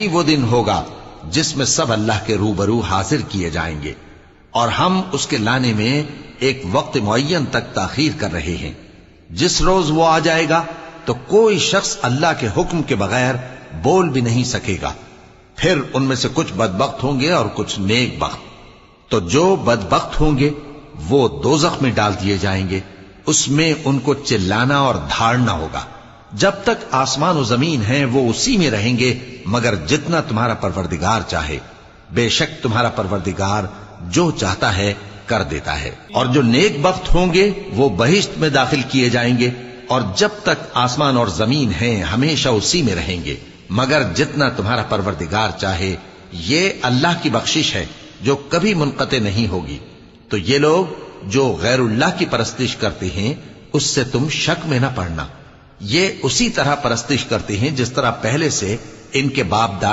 وہ دن ہوگا جس میں سب اللہ کے روبرو حاضر کیے جائیں گے، اور ہم اس کے لانے میں ایک وقت معین تک تاخیر کر رہے ہیں۔ جس روز وہ آ جائے گا تو کوئی شخص اللہ کے حکم کے بغیر بول بھی نہیں سکے گا۔ پھر ان میں سے کچھ بدبخت ہوں گے اور کچھ نیک بخت۔ تو جو بدبخت ہوں گے وہ دوزخ میں ڈال دیے جائیں گے، اس میں ان کو چلانا اور دھاڑنا ہوگا۔ جب تک آسمان و زمین ہیں وہ اسی میں رہیں گے مگر جتنا تمہارا پروردگار چاہے۔ بے شک تمہارا پروردگار جو چاہتا ہے کر دیتا ہے۔ اور جو نیک بخت ہوں گے وہ بہشت میں داخل کیے جائیں گے، اور جب تک آسمان اور زمین ہیں ہمیشہ اسی میں رہیں گے مگر جتنا تمہارا پروردگار چاہے۔ یہ اللہ کی بخشش ہے جو کبھی منقطع نہیں ہوگی۔ تو یہ لوگ جو غیر اللہ کی پرستش کرتے ہیں اس سے تم شک میں نہ پڑنا، یہ اسی طرح پرستش کرتے ہیں جس طرح پہلے سے ان کے باپ دادا